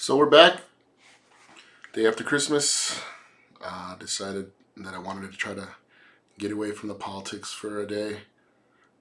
So we're back, day after Christmas. Decided that I wanted to try to get away from the politics for a day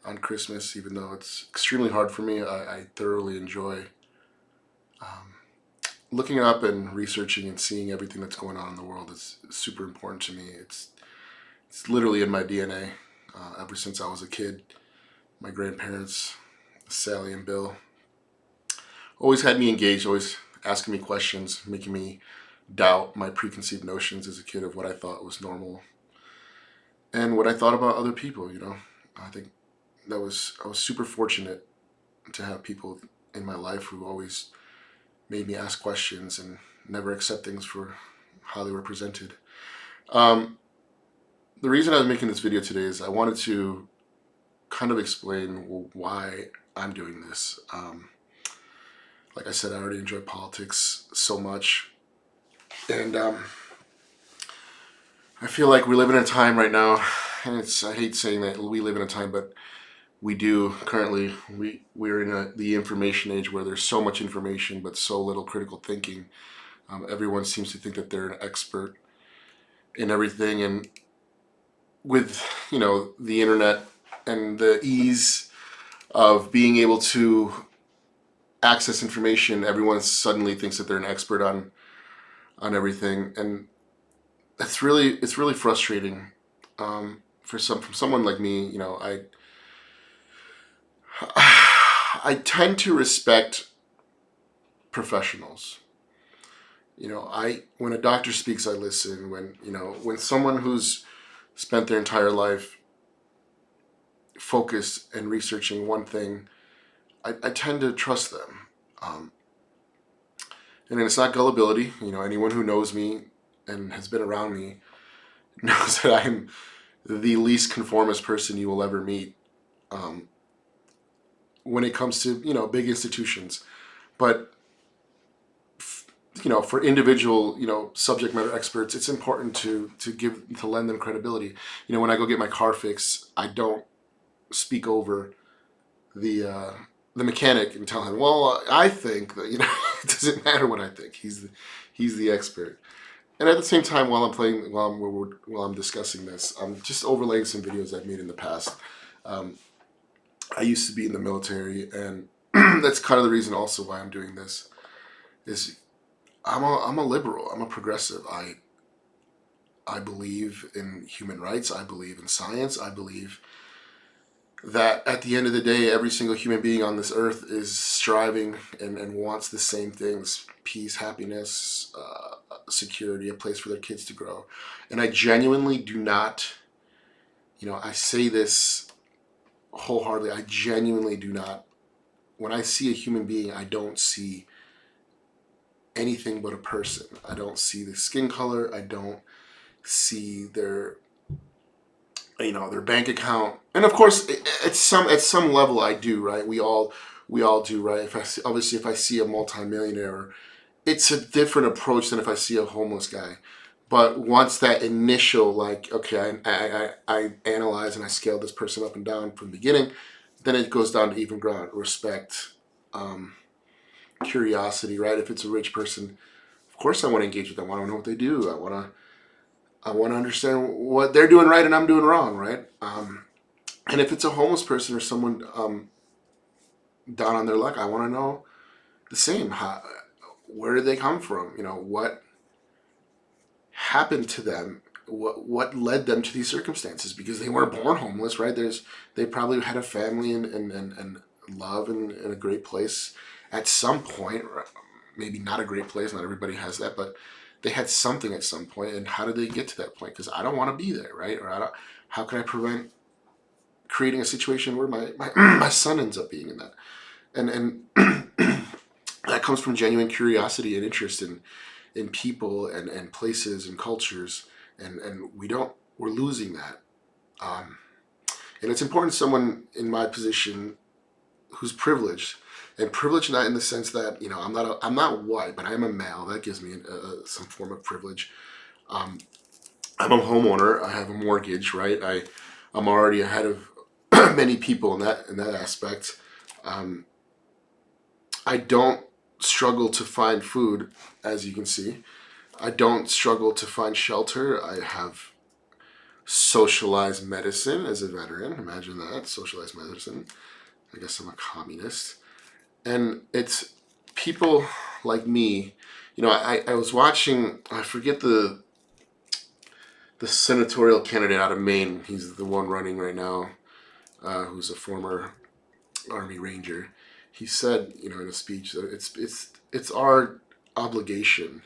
on Christmas, even though it's extremely hard for me. I thoroughly enjoy um, looking up and researching and seeing everything that's going on in the world. Is super important to me. It's literally in my DNA. Ever since I was a kid, my grandparents, Sally and Bill, always had me engaged, always asking me questions, making me doubt my preconceived notions as a kid of what I thought was normal and what I thought about other people. I think I was super fortunate to have people in my life who always made me ask questions and never accept things for how they were presented. Um, the reason I was making this video today is I wanted to kind of explain why I'm doing this. Like I said, I already enjoy politics so much, and I feel like we live in a time right now, and I hate saying that we live in a time, but we do currently. We're in the information age where there's so much information but so little critical thinking. Everyone seems to think that they're an expert in everything, and with the internet and the ease of being able to access information, everyone suddenly thinks that they're an expert on everything, and it's really frustrating. From someone like me, I tend to respect professionals. When a doctor speaks, I listen. When someone who's spent their entire life focused and researching one thing, I tend to trust them. And it's not gullibility. Anyone who knows me and has been around me knows that I'm the least conformist person you will ever meet when it comes to big institutions. But for individual subject matter experts, it's important to lend them credibility. When I go get my car fixed, I don't speak over the mechanic and tell him, well, I think that it doesn't matter what I think. He's the expert. And at the same time, while I'm discussing this, I'm just overlaying some videos I've made in the past. I used to be in the military, and that's kind of the reason also why I'm doing this. Is I'm a liberal. I'm a progressive. I believe in human rights. I believe in science. I believe that at the end of the day, every single human being on this earth is striving and wants the same things: peace, happiness, security, a place for their kids to grow. And I genuinely do not, I say this wholeheartedly, I genuinely do not, when I see a human being, I don't see anything but a person. I don't see the skin color. I don't see their bank account. And of course, at some level, I do, right? We all do, right? If I see a multimillionaire, it's a different approach than if I see a homeless guy. But once that initial, like, okay, I analyze and I scale this person up and down from the beginning, then it goes down to even ground, respect, curiosity, right? If it's a rich person, of course I want to engage with them. I want to know what they do. I want to understand what they're doing right and I'm doing wrong, right? And if it's a homeless person or someone down on their luck, I want to know the same. Where did they come from? What happened to them? What led them to these circumstances? Because they weren't born homeless, right? They probably had a family and love in a great place at some point. Maybe not a great place. Not everybody has that, but they had something at some point. And how did they get to that point? Because I don't want to be there, right? Or how can I prevent creating a situation where my son ends up being in that? And that comes from genuine curiosity and interest in people and places and cultures, and we're losing that. And it's important someone in my position who's privileged, and privileged not in the sense that I'm not white, but I'm a male. That gives me some form of privilege. I'm a homeowner. I have a mortgage, right? I'm already ahead of many people in that aspect. I don't struggle to find food, as you can see. I don't struggle to find shelter. I have socialized medicine as a veteran. Imagine that, socialized medicine. I guess I'm a communist. And it's people like me. I was watching, I forget the senatorial candidate out of Maine. He's the one running right now, who's a former Army Ranger. He said, in a speech that it's our obligation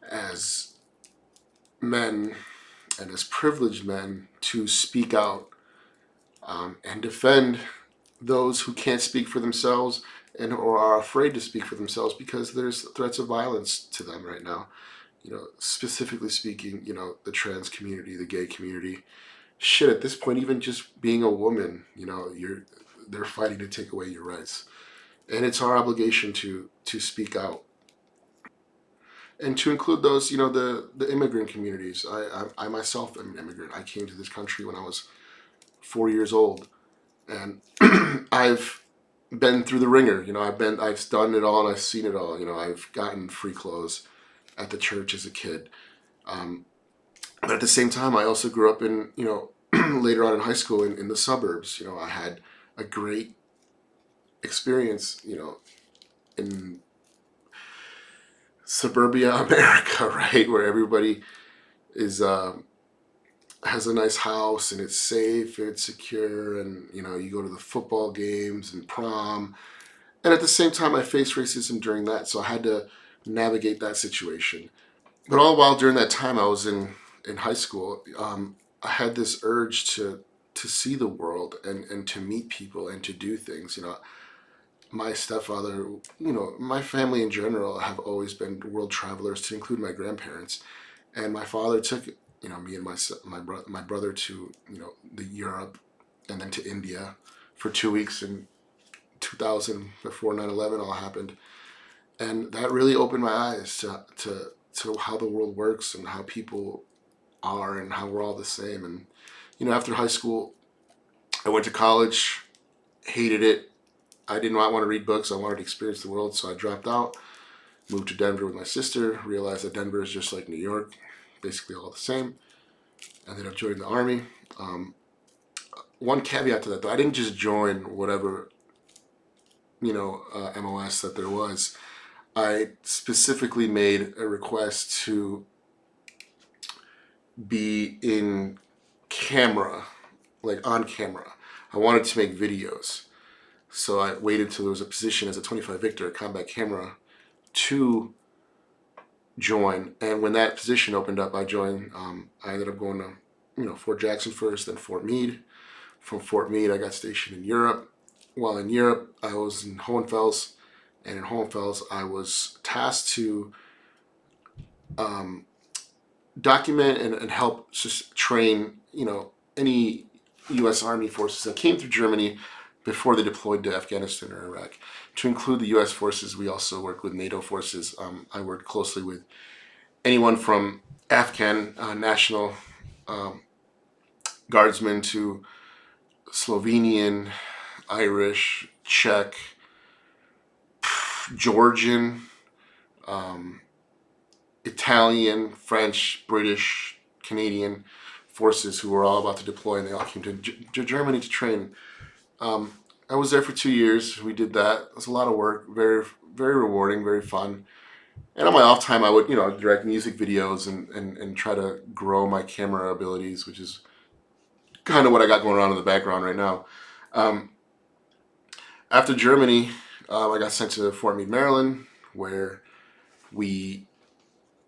as men and as privileged men to speak out, and defend those who can't speak for themselves and or are afraid to speak for themselves because there's threats of violence to them right now. Specifically speaking, the trans community, the gay community. Shit, at this point, even just being a woman, they're fighting to take away your rights, and it's our obligation to speak out and to include those, the immigrant communities. I myself am an immigrant. I came to this country when I was 4 years old, and I've been through the ringer. I've done it all, and I've seen it all. I've gotten free clothes at the church as a kid. But at the same time, I also grew up in, later on in high school in the suburbs. I had a great experience, in suburbia America, right, where everybody is has a nice house and it's safe and it's secure, and you go to the football games and prom. And at the same time, I faced racism during that, so I had to navigate that situation. But all while during that time I was in high school, I had this urge to see the world and to meet people and to do things. My stepfather, my family in general have always been world travelers, to include my grandparents. And my father took, me and my brother to, the Europe, and then to India for 2 weeks in 2000, before 9/11 all happened. And that really opened my eyes to how the world works and how people are and how we're all the same. And after high school, I went to college, hated it. I did not want to read books. I wanted to experience the world, so I dropped out, moved to Denver with my sister, realized that Denver is just like New York, basically all the same. Ended up joining the Army. One caveat to that, though, I didn't just join whatever, MOS that there was. I specifically made a request to be in camera, like on camera. I wanted to make videos. So I waited till there was a position as a 25 Victor, a combat camera, to join. And when that position opened up, I joined. I ended up going to, Fort Jackson first, then Fort Meade. From Fort Meade, I got stationed in Europe. While in Europe, I was in Hohenfels. And in Hohenfels, I was tasked to document and help just train, any U.S. Army forces that came through Germany before they deployed to Afghanistan or Iraq. To include the U.S. forces, we also worked with NATO forces. I worked closely with anyone from Afghan National Guardsmen to Slovenian, Irish, Czech, Georgian, Italian, French, British, Canadian forces who were all about to deploy, and they all came to Germany to train. I was there for 2 years. We did that. It was a lot of work, very, very rewarding, very fun. And on my off time, I would, direct music videos and try to grow my camera abilities, which is kind of what I got going on in the background right now. After Germany, I got sent to Fort Meade, Maryland, where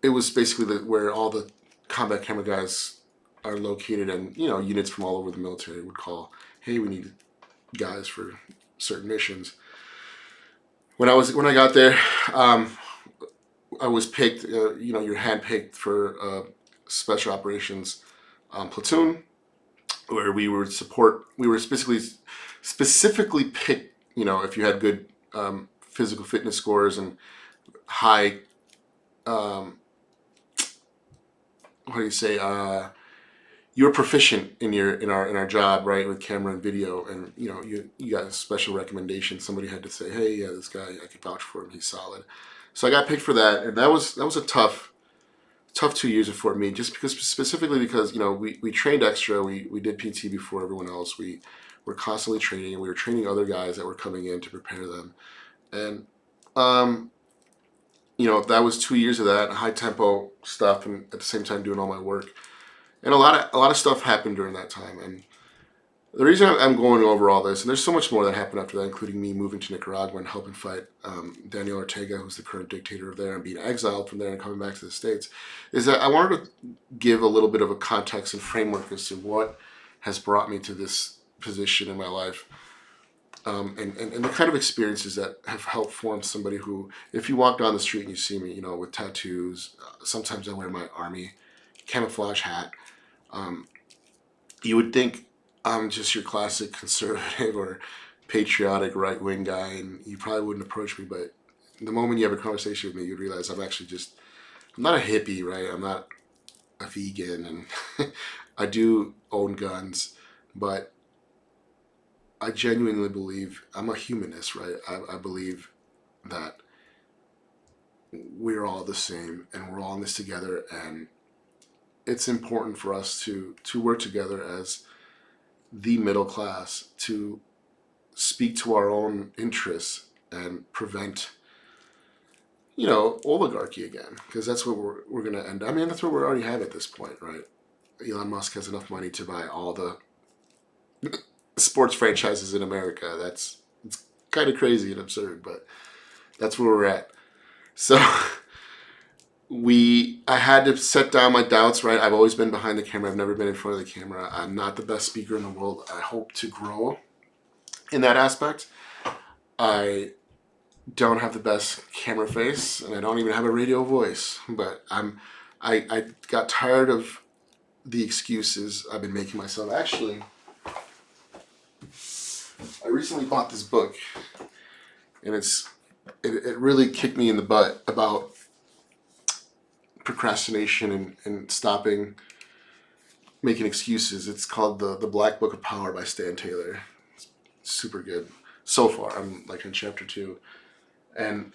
it was basically where all the combat camera guys are located, and units from all over the military would call, hey, we need guys for certain missions. When I got there, I was picked. You're handpicked for special operations platoon, where we were support. We were specifically picked. If you had good physical fitness scores and high, what do you say? you're proficient in our job, right, with camera and video, and you got a special recommendation. Somebody had to say, hey, yeah, this guy, I could vouch for him. He's solid. So I got picked for that, and that was a tough 2 years for me, just because specifically because we trained extra. We did PT before everyone else. We were constantly training, and we were training other guys that were coming in to prepare them, and that was 2 years of that high tempo stuff, and at the same time doing all my work. And a lot of stuff happened during that time. And the reason I'm going over all this, and there's so much more that happened after that, including me moving to Nicaragua and helping fight Daniel Ortega, who's the current dictator of there, and being exiled from there and coming back to the States, is that I wanted to give a little bit of a context and framework as to what has brought me to this position in my life. And the kind of experiences that have helped form somebody who, if you walk down the street and you see me, with tattoos, sometimes I wear my army camouflage hat, you would think I'm just your classic conservative or patriotic right-wing guy, and you probably wouldn't approach me. But the moment you have a conversation with me, you'd realize I'm not a hippie, right? I'm not a vegan, and I do own guns, but I genuinely believe I'm a humanist, right? I believe that we're all the same, and we're all in this together, and it's important for us to work together as the middle class to speak to our own interests and prevent oligarchy again, because that's what we're going to end. I mean, that's what we already have at this point, right? Elon Musk has enough money to buy all the sports franchises in America. It's kind of crazy and absurd, but that's where we're at. So I had to set down my doubts, right? I've always been behind the camera. I've never been in front of the camera. I'm not the best speaker in the world. I hope to grow in that aspect. I don't have the best camera face, and I don't even have a radio voice. But I got tired of the excuses I've been making myself. Actually, I recently bought this book, and it really kicked me in the butt about procrastination and stopping making excuses. It's called the Black Book of Power by Stan Taylor. It's super good so far. I'm like in chapter 2, and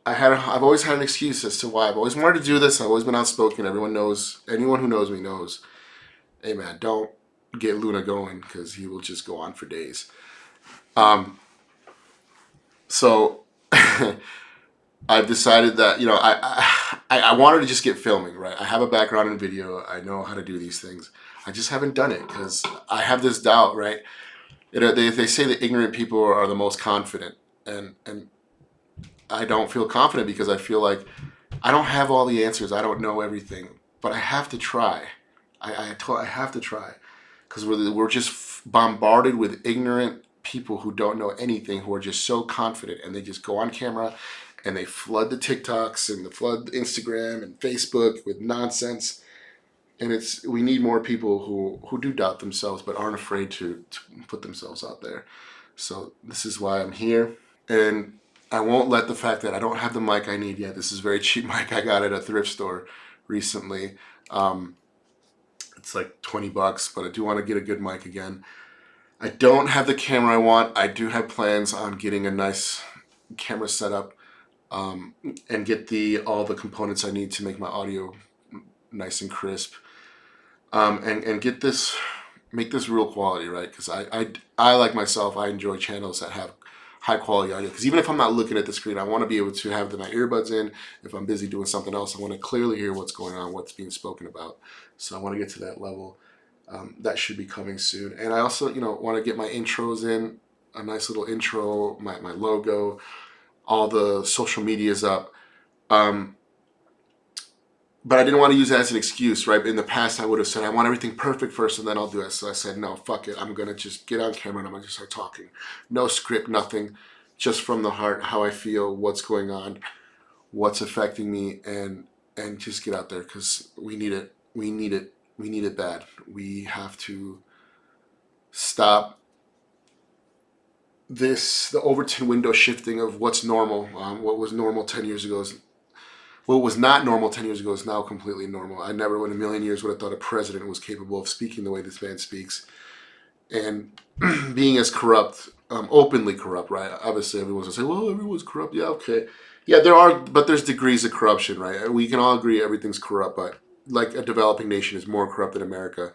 I've always had an excuse as to why I've always wanted to do this. I've always been outspoken. Anyone who knows me knows, hey man, don't get Luna going, because he will just go on for days. So I've decided that I wanted to just get filming, right? I have a background in video. I know how to do these things. I just haven't done it because I have this doubt, right? They say that ignorant people are the most confident, and I don't feel confident because I feel like I don't have all the answers. I don't know everything, but I have to try. I have to try, because we're just bombarded with ignorant people who don't know anything, who are just so confident, and they just go on camera and they flood the TikToks and flood Instagram and Facebook with nonsense. And we need more people who do doubt themselves but aren't afraid to put themselves out there. So this is why I'm here. And I won't let the fact that I don't have the mic I need yet. This is a very cheap mic I got at a thrift store recently. It's like $20, but I do want to get a good mic again. I don't have the camera I want. I do have plans on getting a nice camera setup, and get all the components I need to make my audio nice and crisp, and make this real quality, right? Because I like myself, I enjoy channels that have high quality audio, because even if I'm not looking at the screen, I want to be able to have my earbuds in. If I'm busy doing something else, I want to clearly hear what's going on, what's being spoken about. So I want to get to that level. That should be coming soon. And I also want to get my intros in, a nice little intro, my logo, all the social medias up. But I didn't want to use that as an excuse, right? In the past, I would have said, I want everything perfect first, and then I'll do it. So I said, no, fuck it. I'm going to just get on camera, and I'm going to just start talking. No script, nothing. Just from the heart, how I feel, what's going on, what's affecting me, and just get out there, because we need it. We need it. We need it bad. We have to stop the Overton window shifting of what's normal. What was normal 10 years ago is what was not normal 10 years ago is now completely normal. I never in a million years would have thought a president was capable of speaking the way this man speaks and being as corrupt, openly corrupt, right? Obviously, everyone's gonna say, "Well, everyone's corrupt." Yeah, okay, yeah, there are, but there's degrees of corruption, right? We can all agree everything's corrupt, but like a developing nation is more corrupt than America.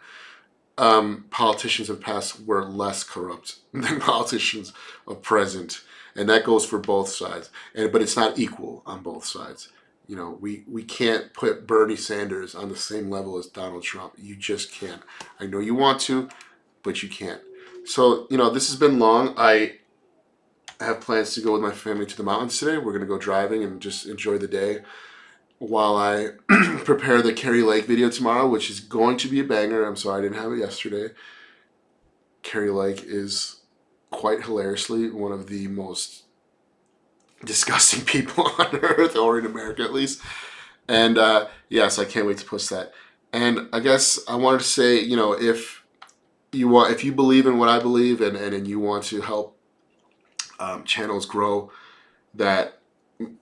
Politicians of past were less corrupt than politicians of present, and that goes for both sides. And but it's not equal on both sides. You know, we can't put Bernie Sanders on the same level as Donald Trump. You just can't. I know you want to, but you can't. So, you know, this has been long. I have plans to go with my family to the mountains today. We're going to go driving and just enjoy the day while I prepare the Kerry Lake video tomorrow, which is going to be a banger. I'm sorry I didn't have it yesterday. Kerry Lake is quite hilariously one of the most disgusting people on earth, or in America at least. And yes, I can't wait to post that. And I guess I wanted to say, you know, if you believe in what I believe, and you want to help channels grow that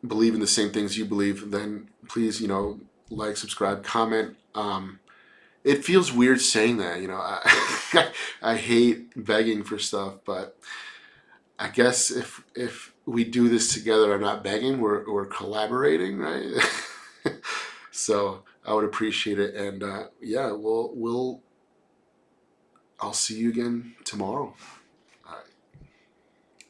believe in the same things you believe, then please, you know, like, subscribe, comment. It feels weird saying that, you know. I hate begging for stuff, but I guess if we do this together, I'm not begging, we're collaborating, right? So I would appreciate it, and yeah, I'll see you again tomorrow.